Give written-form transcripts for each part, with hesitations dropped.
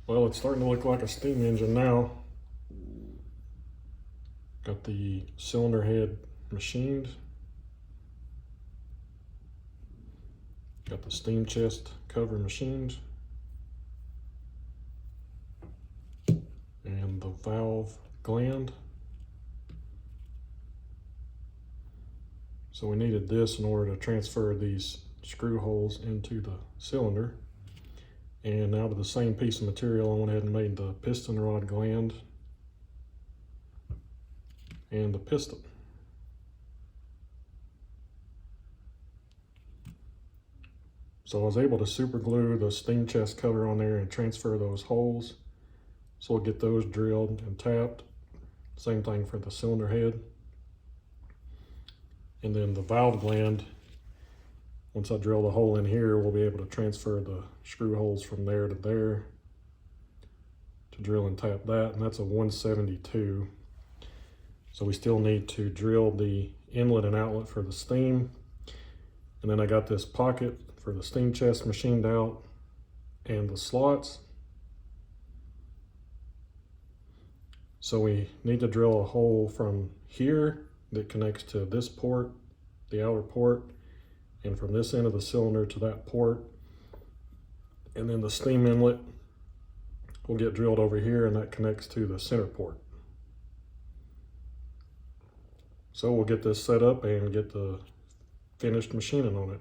Well, it's starting to look like a steam engine now. Got the cylinder head machined. Got the steam chest cover machined. And the valve gland. So we needed this in order to transfer these screw holes into the cylinder. And out of the same piece of material, I went ahead and made the piston rod gland and the piston. So I was able to super glue the steam chest cover on there and transfer those holes. So we'll get those drilled and tapped. Same thing for the cylinder head. And then the valve gland, once I drill the hole in here, we'll be able to transfer the screw holes from there to there to drill and tap that, and that's a 172. So we still need to drill the inlet and outlet for the steam. And then I got this pocket for the steam chest machined out and the slots. So we need to drill a hole from here that connects to this port, the outer port, and from this end of the cylinder to that port. And then the steam inlet will get drilled over here, and that connects to the center port. So we'll get this set up and get the finished machining on it.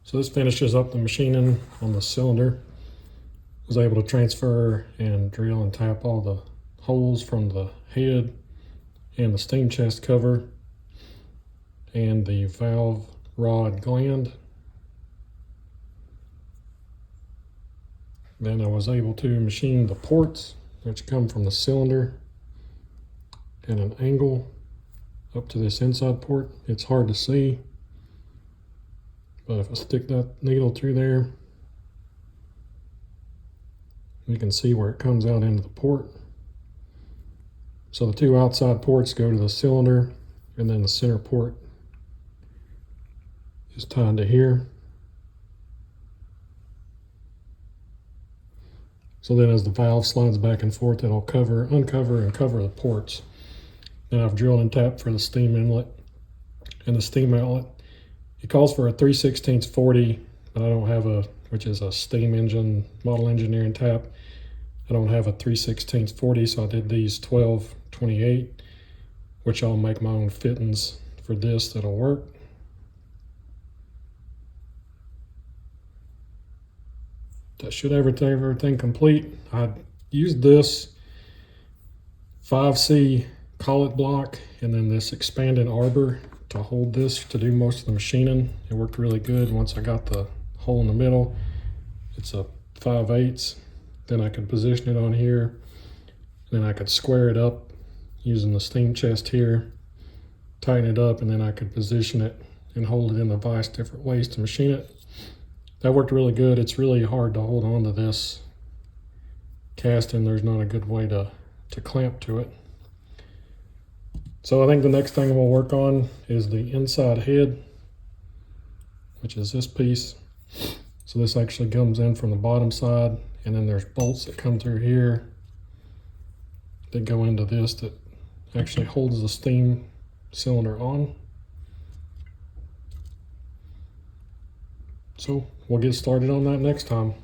So this finishes up the machining on the cylinder. Was able to transfer and drill and tap all the holes from the head and the steam chest cover and the valve rod gland. Then I was able to machine the ports, which come from the cylinder at an angle up to this inside port. It's hard to see, but if I stick that needle through there, you can see where it comes out into the port. So the two outside ports go to the cylinder, and then the center port is tied to here. So then as the valve slides back and forth, it'll uncover and cover the ports. Then I've drilled and tapped for the steam inlet and the steam outlet. It calls for a 3/16 40, but I don't have which is a steam engine model engineering tap. I don't have a 3/16 40, so I did these 12/28, which I'll make my own fittings for this that'll work. That should have everything complete. I used this 5C collet block and then this expanded arbor to hold this to do most of the machining. It worked really good once I got the hole in the middle. It's a 5/8. Then I could position it on here. Then I could square it up using the steam chest here, tighten it up, and then I could position it and hold it in the vise different ways to machine it. That worked really good. It's really hard to hold on to this casting. There's not a good way to clamp to it. So I think the next thing we'll work on is the inside head, which is this piece. So this actually comes in from the bottom side, and then there's bolts that come through here that go into this that actually holds the steam cylinder on. So we'll get started on that next time.